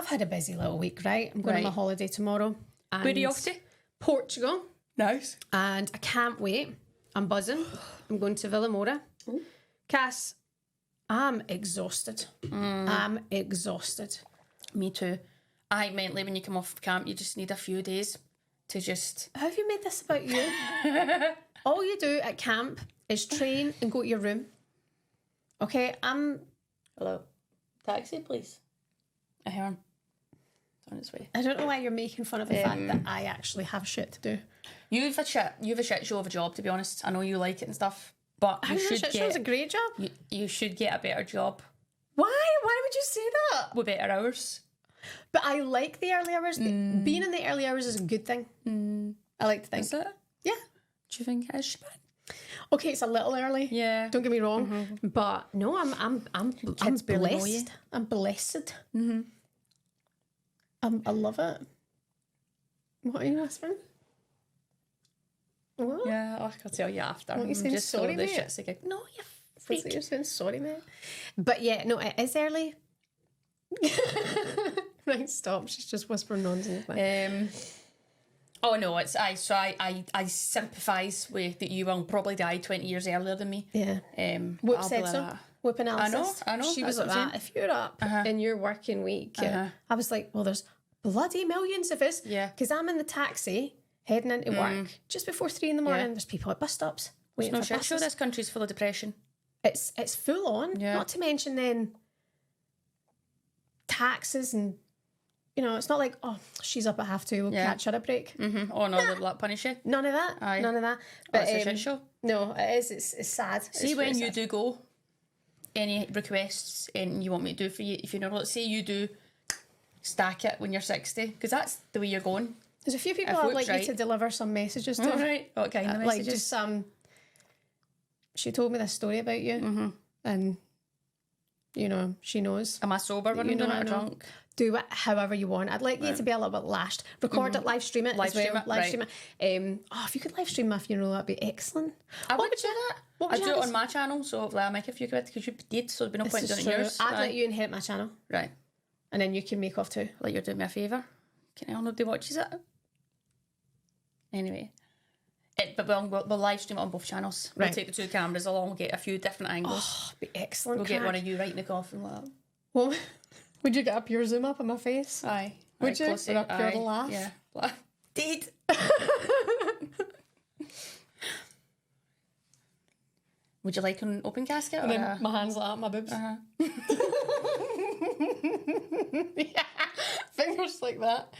had a busy little week, right? I'm going on my holiday tomorrow. Where are you off to? Portugal. Nice. And I can't wait. I'm buzzing. I'm going to Villamora. Cass, I'm exhausted. I'm exhausted. Me too. I mentally, when you come off camp, you just need a few days to just... How have you made this about you? All you do at camp is train and go to your room. Okay, Hello. Taxi, please. I hear him. It's on its way. I don't know why you're making fun of the fact that I actually have shit to do. You've a shit show of a job, to be honest. I know you like it and stuff, but you should shit show's a great job. You should get a better job. Why? Why would you say that? With better hours. But I like the early hours. Being in the early hours is a good thing. I like to think. Is it? Yeah. Do you think it is bad? Okay, it's a little early. Yeah. Don't get me wrong. But no, I'm blessed. I'm blessed. I love it. What are you whispering? What? Yeah, I can tell you after. What are you saying? Just Sorry, the mate? shit's again. No, you That's what you're saying. Sorry, mate. But yeah, no, it is early. Right, stop. She's just whispering nonsense. Oh no, it's I sympathise with that you will probably die 20 years earlier than me. Yeah. Whoop I'll said be so. like that. Whoop analysis. I know. She was that's like what I'm that. If you're up in your working week, I was like, well, there's bloody millions of us. Yeah. Because I'm in the taxi heading into work just before 3 a.m. There's people at bus stops waiting no for shit buses. show. This country's full of depression. It's full on. Yeah. Not to mention then taxes and, you know, it's not like, oh, she's up at 2:30, we'll catch her a break. Oh no, they'll like punish you. None of that. Aye. None of that. But But it's a shit show. no, it is. It's sad. See, it's when really you sad. do go, any requests and you want me to do for you, if you know, let's say you do stack it when you're 60, because that's the way you're going. There's a few people If I'd Luke's like right. you to deliver some messages to. Right. What kind of Like messages? just she told me this story about you, and you know she knows. Am I sober when You I'm know doing I it or know. drunk? Do it however you want. I'd like you to be a little bit lashed. Record it, live stream it Live as well. stream it, Live right. stream it. If you could live stream my funeral, that'd be excellent. I What would do that. what I would do you it have on my channel, so like, I'll make a few quid because you did, so there'd be no point in This doing is it yours. true. I'd Aye. let you inherit my channel, Right. and then you can make off too. Like you're doing me a favour. Can I nobody watches it? Anyway. But we'll live stream it on both channels. We'll Right. take the two cameras along, we'll get a few different angles. Oh, it'd be excellent. We'll get crack. one of you right in the coffin like that. Well, would you get a pure zoom up on my face? Aye. Would Right, you? close Would I it. pure Aye. the laugh? Yeah. Did. Would you like an open casket? And or then my hands like that, my boobs. Yeah, fingers like that.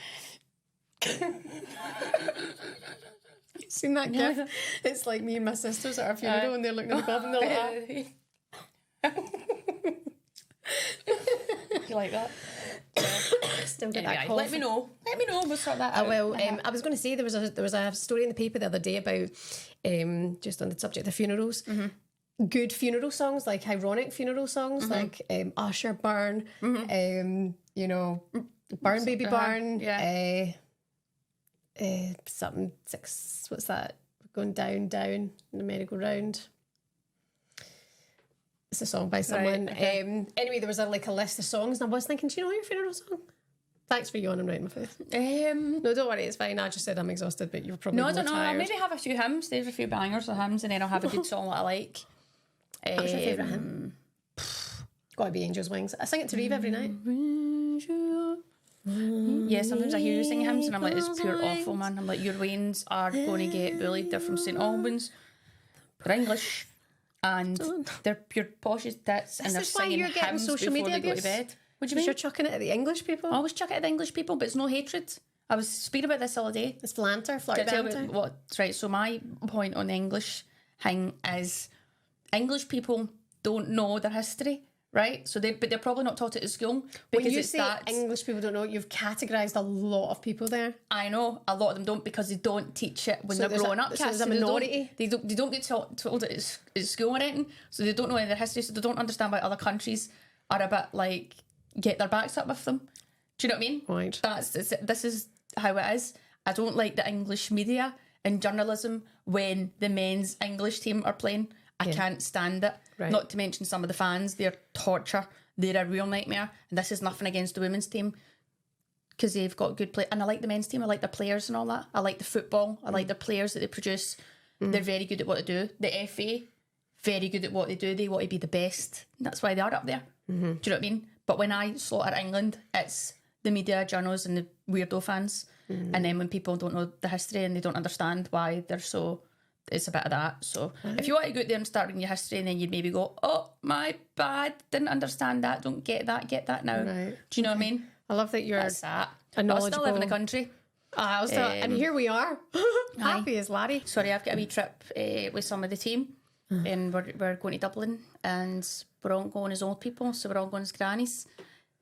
Seen that gif? It's like me and my sisters at our funeral and they're looking at the coffin and they're like You like that? still get Anyway, that aye, cough. let me know. We'll sort that I out. will. I was going to say there was a story in the paper the other day about just on the subject of funerals. Good funeral songs, like ironic funeral songs, like Usher, Burn, you know, Burn Baby Burn, yeah. something six. What's that? Going down, down in the merry-go-round. It's a song by someone. Right, okay. Anyway, there was a list of songs, and I was thinking, do you know your funeral song? Thanks for yawning right in my face. No, don't worry, it's fine. I just said I'm exhausted, but you're probably No, more I don't know. I'll tired. maybe have a few hymns. There's a few bangers of hymns, and then I'll have a good song that I like. What's your favourite hymn? Gotta be Angel's Wings. I sing it to Reeve every night. Yeah, sometimes I hear you sing hymns and I'm like, it's pure awful, man. I'm like, your wains are going to get bullied. They're from St Albans. They're English. And they're pure posh as tits. And they're This is why singing you're getting hymns social before media they go to abuse. bed. What do you Because mean? you're chucking it at the English people. I always chuck it at the English people, but it's no hatred. I was speaking about this the other day. It's flanter, flirt Did I tell you banter. what's right? So my point on the English thing is English people don't know their history, right? So but they're probably not taught it at school because When you it's say that. English people don't know, you've categorised a lot of people there. I know a lot of them don't because they don't teach it when So they're there's growing up. so there's Cass, a they don't- minority. They don't get told it at school or anything, so they don't know any of their history, so they don't understand why other countries are a bit like get their backs up with them. Do you know what I mean? Right. This is how it is. I don't like the English media and journalism when the men's English team are playing. I can't stand it. Right. Not to mention some of the fans, they're torture. They're a real nightmare. And this is nothing against the women's team. because they've got good play. And I like the men's team. I like the players and all that. I like the football. I like the players that they produce. They're very good at what they do. The FA, very good at what they do. They want to be the best. That's why they are up there. Do you know what I mean? But when I slaughter England, it's the media, journalists and the weirdo fans. And then when people don't know the history and they don't understand why they're so... It's a bit of that. So if you want to go out there and start reading your history and then you'd maybe go, oh, my bad, didn't understand that, don't get that now. Right. Do you know what I mean? I love that you're That's that. a I knowledgeable... still live in the country. and here we are. Happy as Larry. Sorry, I've got a wee trip with some of the team and we're going to Dublin and we're all going as old people, so we're all going as grannies.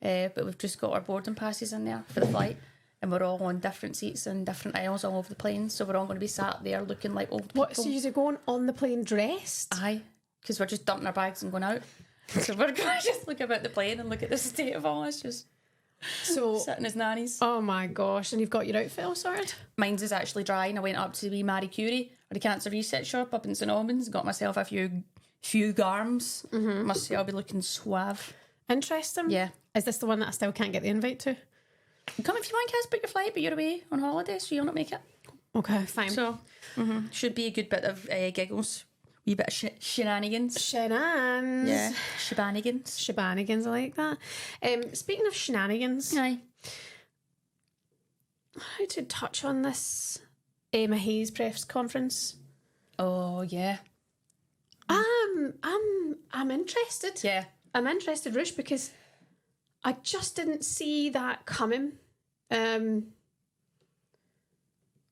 But we've just got our boarding passes in there for the flight. And we're all on different seats and different aisles all over the plane. So we're all going to be sat there looking like old people. What, so you're going on the plane dressed? Aye, because we're just dumping our bags and going out. So we're going to just look about the plane and look at the state of all us just sitting as nannies. Oh my gosh, and you've got your outfit all sorted? Mine's is actually dry and I went up to the wee Marie Curie or the cancer research shop up in St Albans, got myself a few garms. Must say I'll be looking suave. Interesting. Yeah. Is this the one that I still can't get the invite to? Come if you want, Kaz, book your flight, but you're away on holiday, so you'll not make it. Okay, fine. So, should be a good bit of giggles. Wee bit of shenanigans. Shenanigans. Yeah, shenanigans. Shenanigans, I like that. Speaking of shenanigans, Aye. how to touch on this HAYES press conference? Oh, yeah. I'm interested. Yeah. I'm interested, Rush, because I just didn't see that coming.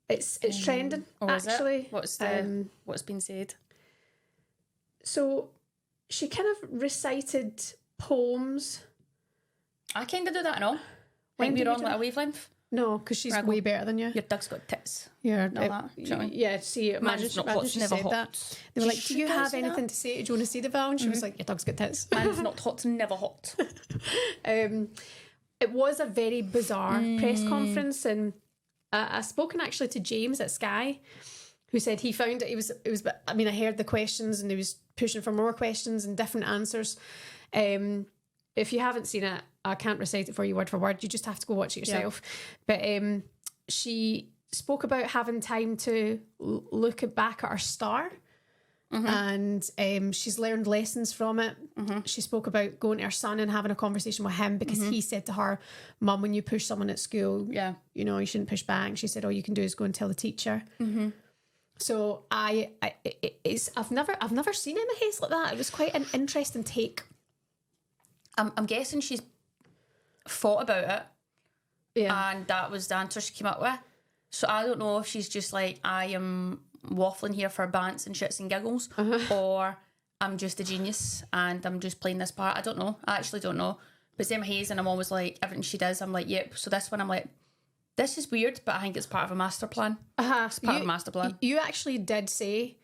It's trending, actually. Is it? What's been said? So she kind of recited poems. I kind of do that and all. When Like did we're you on do like a that? wavelength. No, because she's way better than you. Your dog's got tits. Yeah, All that. Do you know what I mean? yeah. See, imagine not imagine hot, she never said hot. that. They were like, "Do you She have say anything that? to say? Do you want to see the vow?" And she was like, "Your dog's got tits." Man's not hot, never hot. It was a very bizarre press conference, and I've spoken actually to James at Sky, who said he found it was. I mean, I heard the questions, and he was pushing for more questions and different answers. If you haven't seen it, I can't recite it for you word for word. You just have to go watch it yourself. But she spoke about having time to look back at her star. And she's learned lessons from it. She spoke about going to her son and having a conversation with him because he said to her, "Mum, when you push someone at school, you know, you shouldn't push back." She said, "All you can do is go and tell the teacher." So I've never seen Emma Hayes like that. It was quite an interesting take. I'm guessing she's thought about it, and that was the answer she came up with. So I don't know if she's just like, I am waffling here for bants and shits and giggles, or I'm just a genius and I'm just playing this part. I don't know. I actually don't know. But it's Emma Hayes, and I'm always like, everything she does, I'm like, yep. So this one, I'm like, this is weird, but I think it's part of a master plan. It's part of a master plan. You actually did say,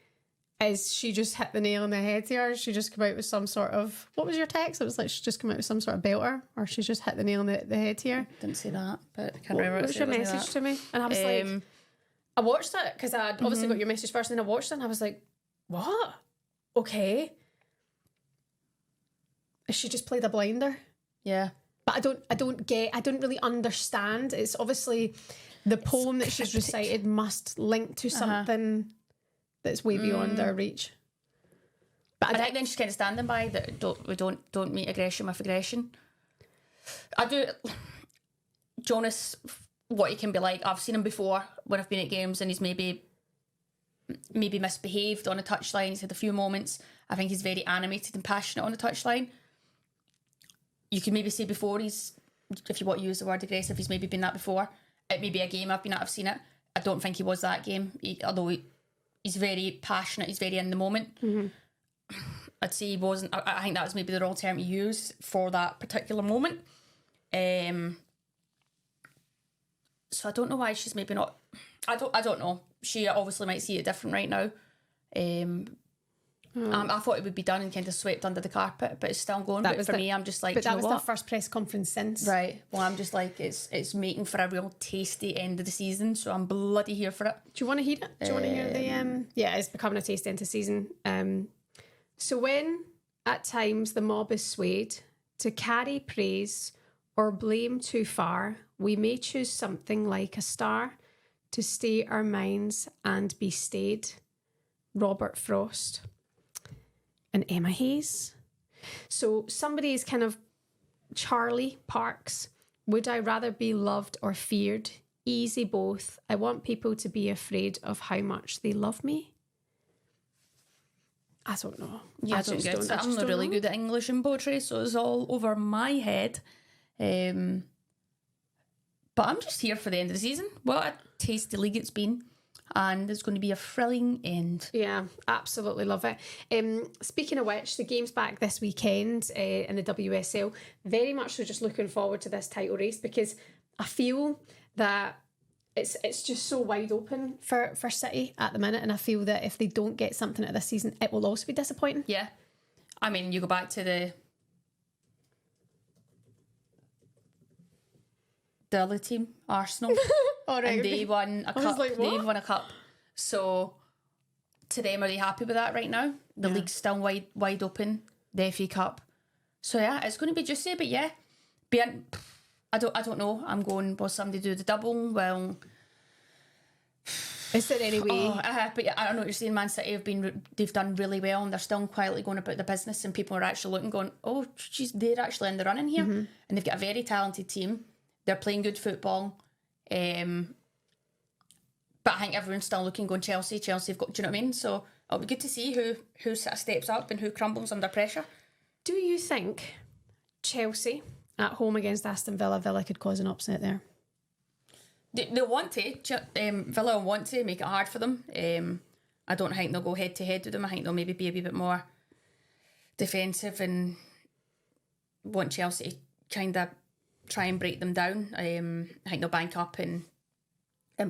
is she just hit the nail on the head here? She just come out with some sort of... What was your text? It was like she just come out with some sort of belter, or she just hit the nail on the head here. Didn't say that, but I can't remember what was your message to me? And I was like... I watched it because I'd obviously got your message first, and then I watched it and I was like, what? Okay. Is she just played a blinder? Yeah. But I don't really understand. It's obviously the poem that she's recited must link to something that's way beyond our reach. But I think then she's kind of standing by that. Don't meet aggression with aggression. I do. Jonas, what he can be like, I've seen him before when I've been at games, and he's maybe misbehaved on a touchline. He's had a few moments. I think he's very animated and passionate on the touchline. You can maybe say before he's, if you want to use the word aggressive, he's maybe been that before. It may be a game I've been at, I've seen it. I don't think he was that game, although he's very passionate, he's very in the moment. I'd say he wasn't. I think that was maybe the wrong term to use for that particular moment. So I don't know why she's maybe not. I don't know. She obviously might see it different right now. I thought it would be done and kind of swept under the carpet, but it's still going. But for me, I'm just like, but that was the first press conference since. Right. Well, I'm just like, it's making for a real tasty end of the season, so I'm bloody here for it. Do you want to hear it? Do you want to hear the? Yeah, it's becoming a tasty end of season. So when at times the mob is swayed to carry praise or blame too far, we may choose something like a star to stay our minds and be stayed. Robert Frost and Emma Hayes. So somebody's kind of Charlie Parks. Would I rather be loved or feared? Easy both. I want people to be afraid of how much they love me. I don't know. Yeah, I don't get it. I'm not really good at English and poetry, so it's all over my head. But I'm just here for the end of the season. What a tasty league it's been. And it's going to be a thrilling end. Yeah, absolutely love it. Speaking of which, the game's back this weekend in the WSL. Very much so just looking forward to this title race, because I feel that it's just so wide open for City at the minute, and I feel that if they don't get something out of this season, it will also be disappointing. Yeah. I mean, you go back to the other team, Arsenal. All right. And they won a cup. Like, They've won a cup. So to them, are they happy with that right now? The league's still wide open. The FA Cup. So yeah, it's going to be juicy. But yeah, I don't know. I'm going. Will somebody do the double? Well, is there any way? But yeah, I don't know what you're saying. Man City they've done really well, and they're still quietly going about the business, and people are actually looking, going, oh, geez, they're actually in the running here, and they've got a very talented team. They're playing good football. But I think everyone's still looking, going, Chelsea have got, do you know what I mean? So it'll be good to see who sort of steps up and who crumbles under pressure. Do you think Chelsea at home against Aston Villa could cause an upset there? They'll want to. Villa will want to make it hard for them. I don't think they'll go head to head with them. I think they'll maybe be a wee bit more defensive and want Chelsea to kind of try and break them down. I think they'll bank up and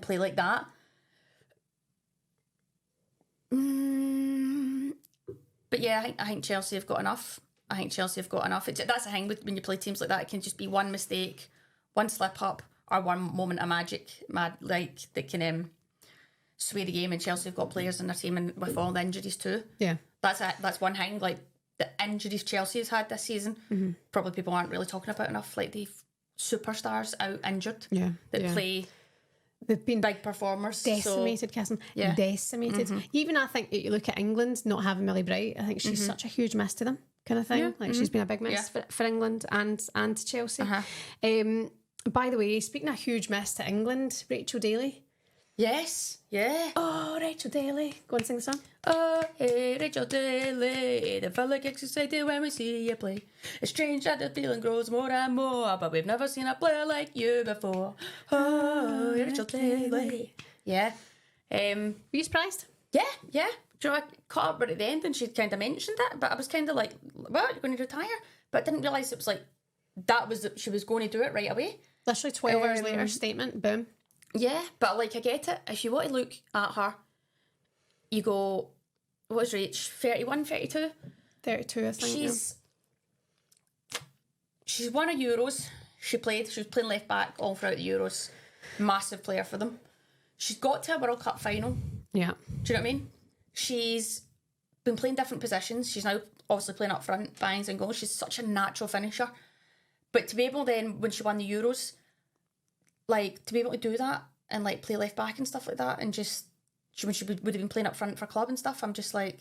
play like that. But yeah, I think Chelsea have got enough. That's the thing when you play teams like that. It can just be one mistake, one slip up, or one moment of magic, that can sway the game. And Chelsea have got players in their team, and with all the injuries too. Yeah, that's one thing. Like the injuries Chelsea has had this season, probably people aren't really talking about enough. Like they've superstars out injured that play. They've been big performers. Decimated, Kirsten. Yeah. Decimated. Even I think you look at England not having Millie Bright, I think she's such a huge miss to them, kind of thing. Yeah. Like she's been a big miss for England and Chelsea. By the way, speaking of huge miss to England, Rachel Daly. Yes. Yeah. Oh, Rachel Daly. Go and sing the song. Oh, hey, Rachel Daly. The fella gets excited when we see you play. It's strange that the feeling grows more and more, but we've never seen a player like you before. Oh, Rachel Daly. Yeah. Were you surprised? Yeah. Do you know, I caught up right at the end and she kind of mentioned it, but I was kind of like, what, you're going to retire? But I didn't realise it was like, she was going to do it right away. Literally 12 hours later, statement, boom. Yeah, but like I get it. If you want to look at her, you go, what's her age? 31, 32? 32, I think. She's won a Euros. She was playing left back all throughout the Euros. Massive player for them. She's got to a World Cup final. Yeah. Do you know what I mean? She's been playing different positions. She's now obviously playing up front, bangs and goals. She's such a natural finisher. But to be able then, when she won the Euros, like, to be able to do that and, like, play left back and stuff like that, and just, when she would have been playing up front for club and stuff, I'm just like,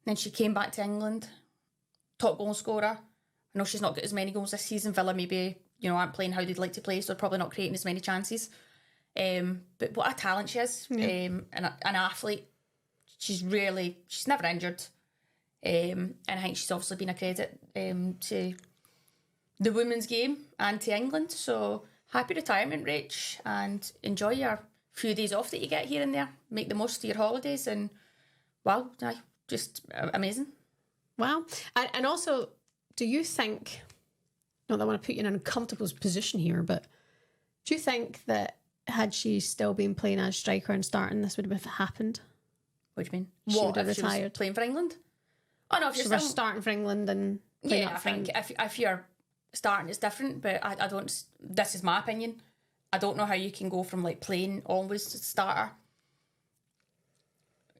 then she came back to England, top goal scorer. I know she's not got as many goals this season. Villa maybe, aren't playing how they'd like to play, so they're probably not creating as many chances. But what a talent she is. Yeah. And an athlete. She's never injured. And I think she's obviously been a credit to the women's game and to England. So happy retirement, Rach, and enjoy your few days off that you get here and there. Make the most of your holidays, and wow, just amazing. Wow. And also, do you think, not that I want to put you in an uncomfortable position here, but do you think that had she still been playing as striker and starting, this would have happened? What do you mean? She would have retired. She was playing for England? Oh no, if she was starting for England and playing up front. I think if you're starting, it's different, but I don't, this is my opinion, I don't know how you can go from like playing always to starter.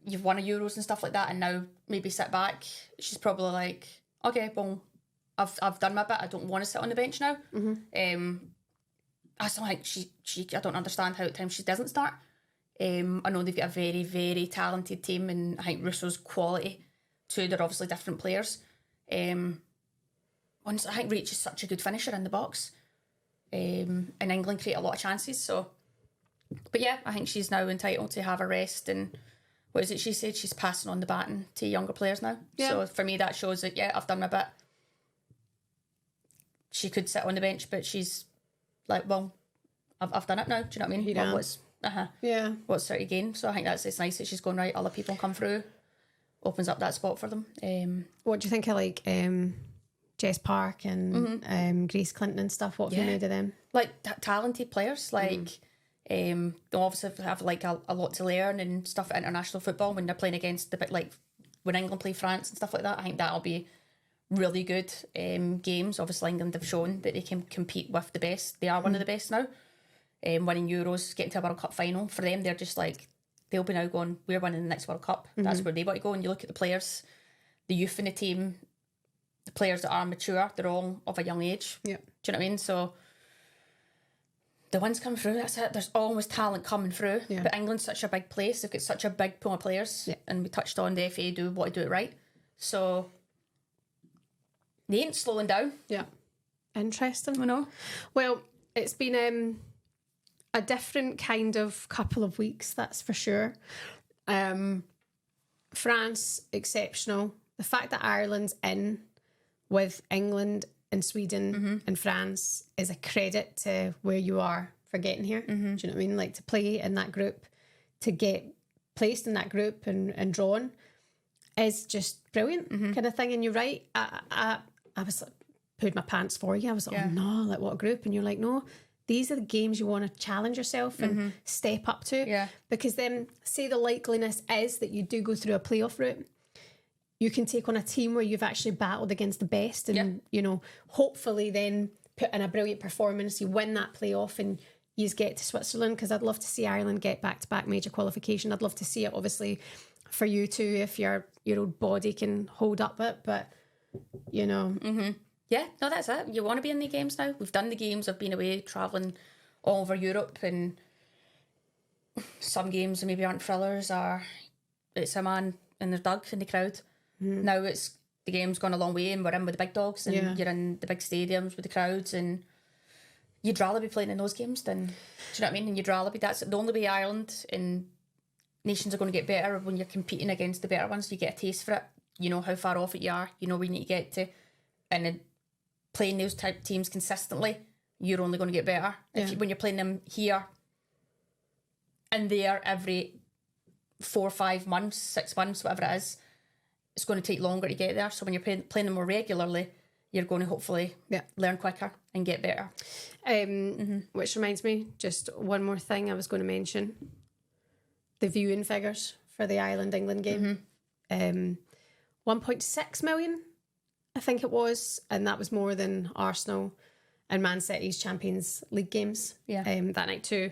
You've won a Euros and stuff like that, and now maybe sit back. She's probably like, okay, well, I've done my bit, I don't want to sit on the bench now. I still think I don't understand how at times she doesn't start. I know they've got a very, very talented team, and I think Russo's quality too. They're obviously different players. Honestly, I think Rach is such a good finisher in the box. And England create a lot of chances. So, but yeah, I think she's now entitled to have a rest. And what is it she said? She's passing on the baton to younger players now. Yeah. So for me, that shows that, yeah, I've done my bit. She could sit on the bench, but she's like, well, I've done it now. Do you know what I mean? Yeah. What's there to gain? So I think it's nice that she's going, right, other people come through, opens up that spot for them. What do you think of like Jess Park and Grace Clinton and stuff? What have you made of them? Like talented players, like they obviously have like a lot to learn and stuff at international football when they're playing against the bit like when England play France and stuff like that. I think that'll be really good games. Obviously England have shown that they can compete with the best. They are one of the best now. Winning Euros, getting to a World Cup final, for them they're just like, they'll be now going, we're winning the next World Cup. That's where they want to go. And you look at the players, the youth in the team, the players that are mature, they're all of a young age. Yeah. Do you know what I mean? So the ones come through, that's it. There's always talent coming through. Yeah. But England's such a big place. They've got such a big pool of players. Yeah. And we touched on the FA do want to do it right. So they ain't slowing down. Yeah. Interesting. I know. Well, it's been a different kind of couple of weeks, that's for sure. France, exceptional. The fact that Ireland's in with England and Sweden and France is a credit to where you are for getting here. Do you know what I mean? Like, to play in that group, to get placed in that group and drawn is just brilliant kind of thing. And you're right. I was like, pooed my pants for you. I was like, oh no, like what a group. And you're like, no, these are the games you want to challenge yourself and step up to. Yeah. Because then, say the likeliness is that you do go through a playoff route, you can take on a team where you've actually battled against the best and, you know, hopefully then put in a brilliant performance, you win that playoff and you get to Switzerland, because I'd love to see Ireland get back-to-back major qualification. I'd love to see it, obviously, for you too, if your old body can hold up it, but, you know. Yeah, no, that's it. You want to be in the games now. We've done the games. I've been away travelling all over Europe, and some games maybe aren't thrillers, or it's a man in the dug in the crowd. Now it's the game's gone a long way and we're in with the big dogs and you're in the big stadiums with the crowds, and you'd rather be playing in those games than, do you know what I mean? And you'd rather be, that's the only way Ireland and nations are going to get better, when you're competing against the better ones. You get a taste for it. You know how far off it you are. You know where you need to get to. And then playing those type teams consistently, you're only going to get better. When you're playing them here and there every 4 or 5 months, 6 months, whatever it is, it's going to take longer to get there. So when you're playing them more regularly, you're going to hopefully learn quicker and get better. Which reminds me, just one more thing I was going to mention. The viewing figures for the Ireland-England game. 1.6 million, I think it was. And that was more than Arsenal and Man City's Champions League games that night too.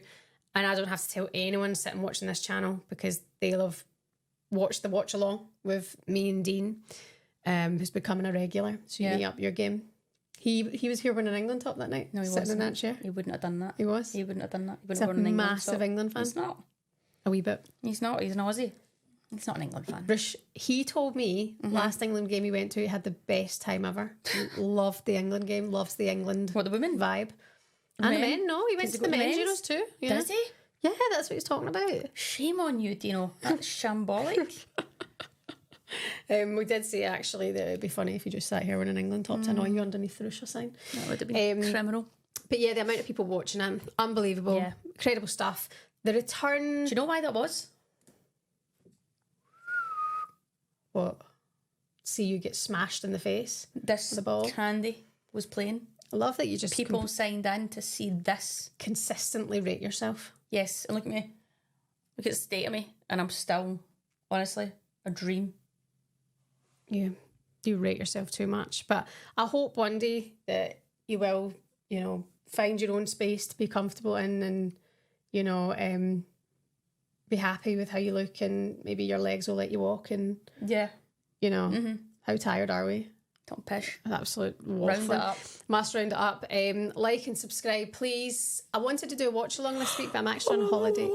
And I don't have to tell anyone sitting watching this channel, because they'll have watched the watch along with me and Dean, who's becoming a regular. So you meet up your game. He was here winning England top that night. No, he wasn't. In that chair. He wouldn't have done that. He was. He wouldn't have done that. He He's a massive England fan. He's not. A wee bit. He's not. He's an Aussie. He's not an England fan. He told me last England game he went to, he had the best time ever. Loved the England game. Loves the England. What, the women vibe? And the men. No, he went to the men's Euros too. Yeah. Does he? Yeah, that's what he's talking about. Shame on you, Dino. That's shambolic. We did say actually that it'd be funny if you just sat here wearing an England top to annoy you underneath the Russia sign. That would have been criminal. But yeah, the amount of people watching it, unbelievable. Yeah. Incredible stuff. The return. Do you know why that was? What? See you get smashed in the face. The ball. Candy was playing. I love that you just... People signed in to see this. Consistently rate yourself. Yes, and look at me. Look at the state of me. And I'm still, honestly, a dream. You rate yourself too much. But I hope one day that you will, you know, find your own space to be comfortable in, and, you know, be happy with how you look, and maybe your legs will let you walk, and, you know, how tired are we? Don't pish. Absolute Round it waffling. up. Must round it up. Like and subscribe, please. I wanted to do a watch along this week, but I'm actually on holiday.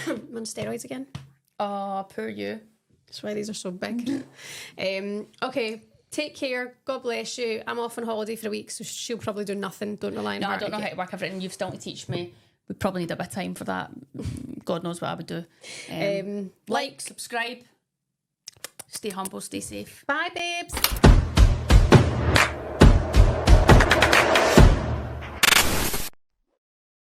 I'm on steroids again. Oh, poor you. That's why these are so big. Okay, take care. God bless you. I'm off on holiday for a week, so she'll probably do nothing. Don't rely on her. No, I don't know how to work everything. You've still to teach me. We probably need a bit of time for that. God knows what I would do. Like, subscribe. Stay humble, stay safe. Bye, babes.